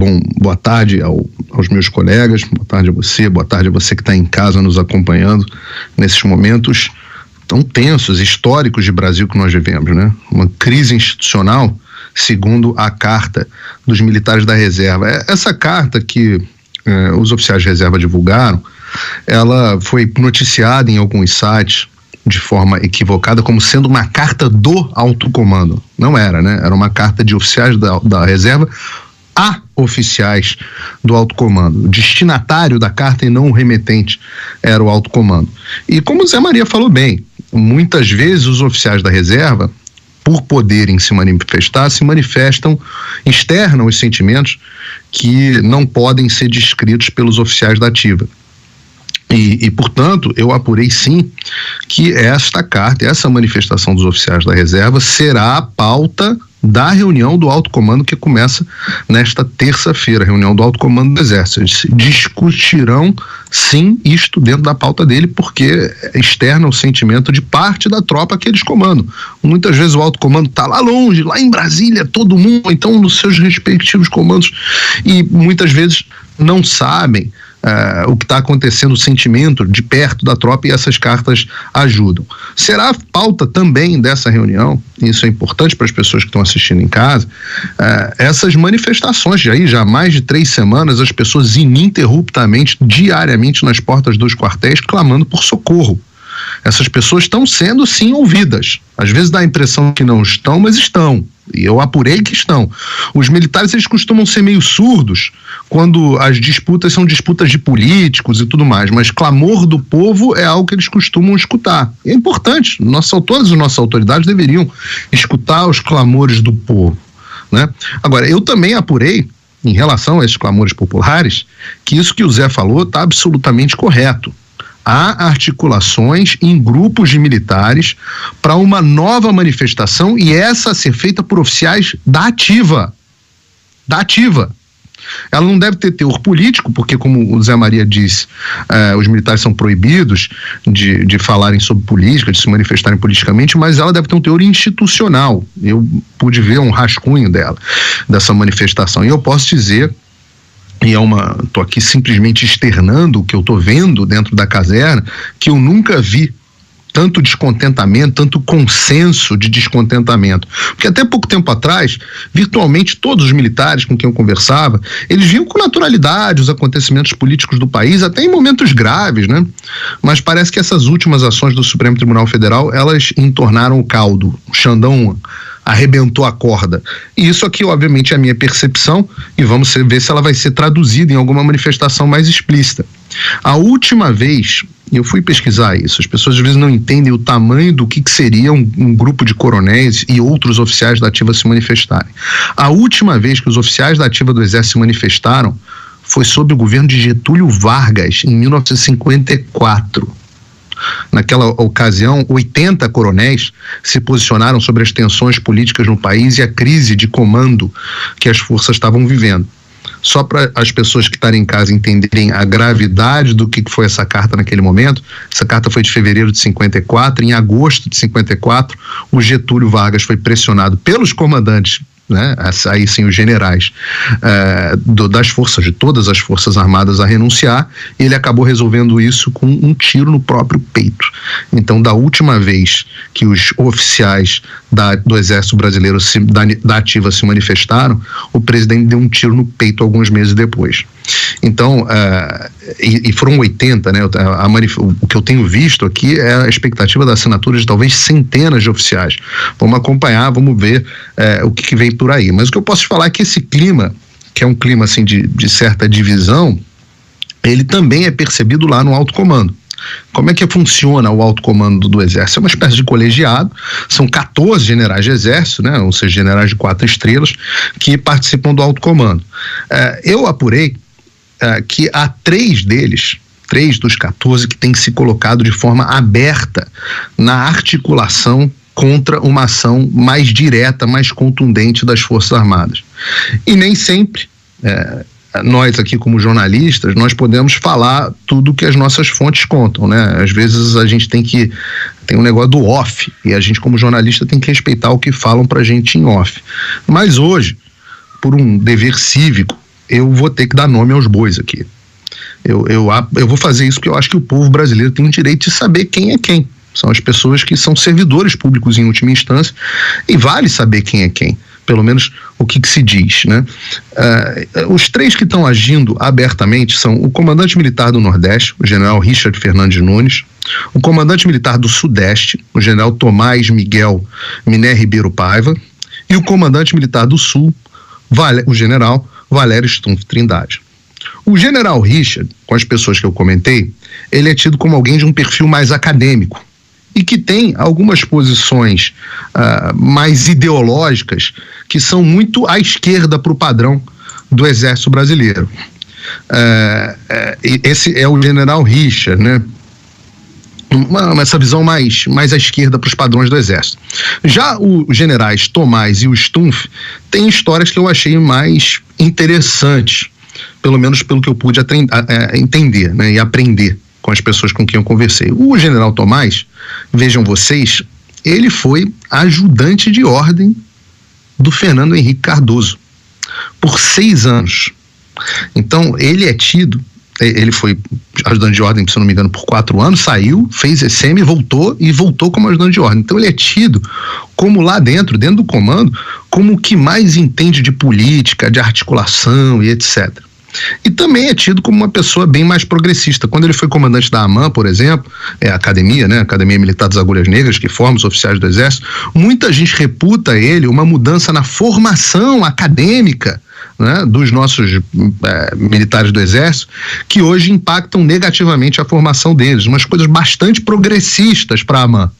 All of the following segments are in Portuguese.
Bom, boa tarde aos meus colegas, boa tarde a você que está em casa nos acompanhando nesses momentos tão tensos, históricos de Brasil que nós vivemos, né? Uma crise institucional, segundo a carta dos militares da reserva. Essa carta que os oficiais de reserva divulgaram, ela foi noticiada em alguns sites de forma equivocada como sendo uma carta do alto comando. Não era, né? Era uma carta de oficiais da reserva a oficiais do alto comando. O destinatário da carta e não o remetente era o alto comando. E como o Zé Maria falou bem, muitas vezes os oficiais da reserva, por poderem se manifestar, se manifestam, externam os sentimentos que não podem ser descritos pelos oficiais da ativa. E, portanto, eu apurei sim que esta carta, essa manifestação dos oficiais da reserva será a pauta da reunião do alto comando que começa nesta terça-feira, reunião do alto comando do Exército. Eles discutirão sim isto dentro da pauta dele, porque externa o sentimento de parte da tropa que eles comandam. Muitas vezes o alto comando está lá longe, lá em Brasília, todo mundo, então nos seus respectivos comandos, e muitas vezes não sabem o que está acontecendo, o sentimento de perto da tropa, e essas cartas ajudam. Será a pauta também dessa reunião, e isso é importante para as pessoas que estão assistindo em casa, essas manifestações, já há mais de 3 semanas, as pessoas ininterruptamente, diariamente nas portas dos quartéis, clamando por socorro. Essas pessoas estão sendo sim ouvidas. Às vezes dá a impressão que não estão, mas estão. E eu apurei que estão. Os militares, eles costumam ser meio surdos quando as disputas são disputas de políticos e tudo mais, mas clamor do povo é algo que eles costumam escutar. É importante, todas as nossas autoridades deveriam escutar os clamores do povo, né? Agora, eu também apurei, em relação a esses clamores populares, que isso que o Zé falou está absolutamente correto. Há articulações em grupos de militares para uma nova manifestação, e essa a ser feita por oficiais da ativa. Ela não deve ter teor político, porque, como o Zé Maria disse, os militares são proibidos de falarem sobre política, de se manifestarem politicamente, mas ela deve ter um teor institucional. Eu pude ver um rascunho dessa manifestação, e eu posso dizer, e estou aqui simplesmente externando o que eu estou vendo dentro da caserna, que eu nunca vi tanto descontentamento, tanto consenso de descontentamento. Porque até pouco tempo atrás, virtualmente todos os militares com quem eu conversava, eles viam com naturalidade os acontecimentos políticos do país, até em momentos graves, né? Mas parece que essas últimas ações do Supremo Tribunal Federal, elas entornaram o caldo. O Xandão arrebentou a corda. E isso aqui, obviamente, é a minha percepção, e vamos ver se ela vai ser traduzida em alguma manifestação mais explícita. A última vez, eu fui pesquisar isso, as pessoas às vezes não entendem o tamanho do que seria um grupo de coronéis e outros oficiais da ativa se manifestarem. A última vez que os oficiais da ativa do Exército se manifestaram foi sob o governo de Getúlio Vargas, em 1954. Naquela ocasião, 80 coronéis se posicionaram sobre as tensões políticas no país e a crise de comando que as forças estavam vivendo. Só para as pessoas que estarem em casa entenderem a gravidade do que foi essa carta naquele momento, essa carta foi de fevereiro de 54, em agosto de 54, o Getúlio Vargas foi pressionado pelos comandantes, né, aí sim os generais das forças, de todas as forças armadas, a renunciar. Ele acabou resolvendo isso com um tiro no próprio peito. Então, da última vez que os oficiais do Exército Brasileiro da ativa se manifestaram, o presidente deu um tiro no peito alguns meses depois. Então, e foram 80, né? O que eu tenho visto aqui é a expectativa da assinatura de talvez centenas de oficiais. Vamos acompanhar, vamos ver o que vem por aí. Mas o que eu posso te falar é que esse clima, que é um clima assim, de certa divisão, ele também é percebido lá no alto comando. Como é que funciona o alto comando do Exército? É uma espécie de colegiado, são 14 generais de Exército, né? Ou seja, generais de 4 estrelas, que participam do alto comando. Eu apurei que há 3 dos 14 que têm se colocado de forma aberta na articulação contra uma ação mais direta, mais contundente das Forças Armadas. E nem sempre nós aqui como jornalistas, nós podemos falar tudo que as nossas fontes contam, né? Às vezes a gente tem um negócio do off, e a gente como jornalista tem que respeitar o que falam pra gente em off. Mas hoje, por um dever cívico, eu vou ter que dar nome aos bois aqui. Eu vou fazer isso porque eu acho que o povo brasileiro tem o direito de saber quem é quem. São as pessoas que são servidores públicos em última instância, e vale saber quem é quem, pelo menos o que se diz, né? Os três que estão agindo abertamente são o comandante militar do Nordeste, o general Richard Fernandes Nunes, o comandante militar do Sudeste, o general Tomás Miguel Miné Ribeiro Paiva, e o comandante militar do Sul, o general Valério Stumpf Trindade. O general Richard, com as pessoas que eu comentei, ele é tido como alguém de um perfil mais acadêmico e que tem algumas posições mais ideológicas que são muito à esquerda para o padrão do Exército Brasileiro. Esse é o general Richard, né? Essa visão mais à esquerda para os padrões do Exército. Já os generais Tomás e o Stumpf têm histórias que eu achei mais interessantes, pelo menos pelo que eu pude entender, né, e aprender com as pessoas com quem eu conversei. O general Tomás, vejam vocês, ele foi ajudante de ordem do Fernando Henrique Cardoso por 6 anos. Então, ele foi ajudante de ordem, se eu não me engano, por 4 anos, saiu, fez ECM, voltou como ajudante de ordem. Então ele é tido como lá dentro do comando, como o que mais entende de política, de articulação e etc. E também é tido como uma pessoa bem mais progressista. Quando ele foi comandante da AMAN, por exemplo, a academia, né, Academia Militar das Agulhas Negras, que forma os oficiais do Exército, muita gente reputa ele uma mudança na formação acadêmica, né, dos nossos militares do Exército, que hoje impactam negativamente a formação deles, umas coisas bastante progressistas para a AMAN.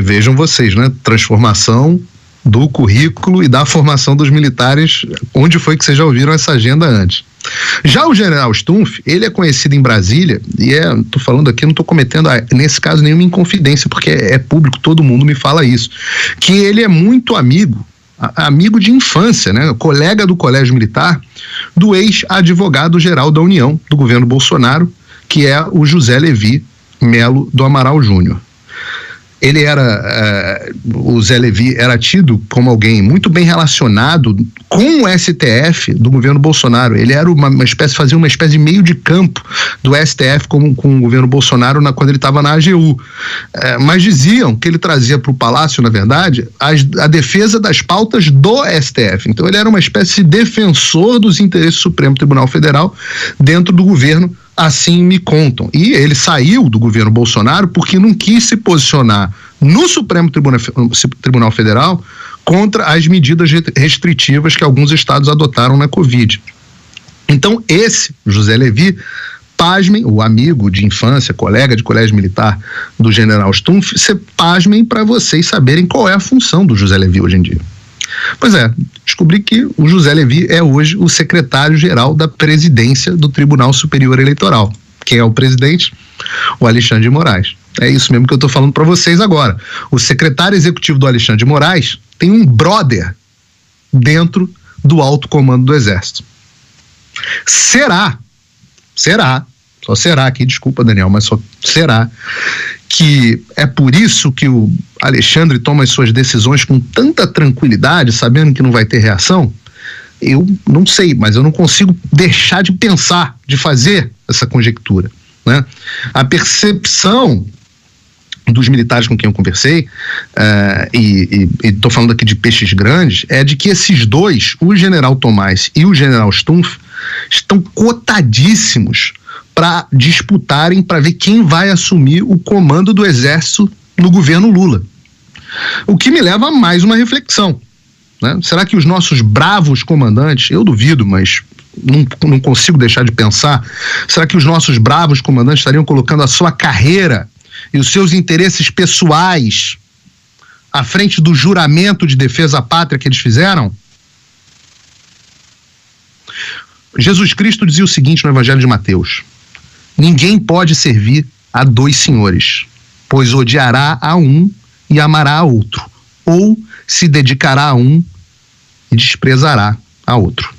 Vejam vocês, né, transformação do currículo e da formação dos militares, onde foi que vocês já ouviram essa agenda antes. Já o general Stumpf, ele é conhecido em Brasília, e tô falando aqui, não tô cometendo, nesse caso, nenhuma inconfidência, porque é público, todo mundo me fala isso, que ele é muito amigo de infância, né, colega do Colégio Militar, do ex-advogado-geral da União, do governo Bolsonaro, que é o José Levi Melo do Amaral Júnior. O Zé Levi era tido como alguém muito bem relacionado com o STF do governo Bolsonaro. Ele era fazia uma espécie de meio de campo do STF com o governo Bolsonaro quando ele estava na AGU. Mas diziam que ele trazia para o Palácio, na verdade, a defesa das pautas do STF. Então ele era uma espécie de defensor dos interesses do Supremo Tribunal Federal dentro do governo. Assim me contam. E ele saiu do governo Bolsonaro porque não quis se posicionar no Supremo Tribunal Federal contra as medidas restritivas que alguns estados adotaram na Covid. Então, esse José Levi, pasmem, o amigo de infância, colega de colégio militar do general Stumpf, pasmem para vocês saberem qual é a função do José Levi hoje em dia. Pois descobri que o José Levi é hoje o secretário-geral da presidência do Tribunal Superior Eleitoral. Quem é o presidente? O Alexandre de Moraes. É isso mesmo que eu estou falando para vocês agora. O secretário executivo do Alexandre de Moraes tem um brother dentro do alto comando do Exército. Será, só será aqui, desculpa Daniel, mas só será que é por isso que o Alexandre toma as suas decisões com tanta tranquilidade, sabendo que não vai ter reação? Eu não sei, mas eu não consigo deixar de pensar, de fazer essa conjectura, né? A percepção dos militares com quem eu conversei, e estou falando aqui de peixes grandes, é de que esses dois, o general Tomás e o general Stumpf, estão cotadíssimos para disputarem, para ver quem vai assumir o comando do Exército no governo Lula. O que me leva a mais uma reflexão, né? Será que os nossos bravos comandantes, eu duvido, mas não consigo deixar de pensar, será que os nossos bravos comandantes estariam colocando a sua carreira e os seus interesses pessoais à frente do juramento de defesa à pátria que eles fizeram? Jesus Cristo dizia o seguinte no Evangelho de Mateus: ninguém pode servir a 2 senhores, pois odiará a um e amará a outro, ou se dedicará a um e desprezará a outro.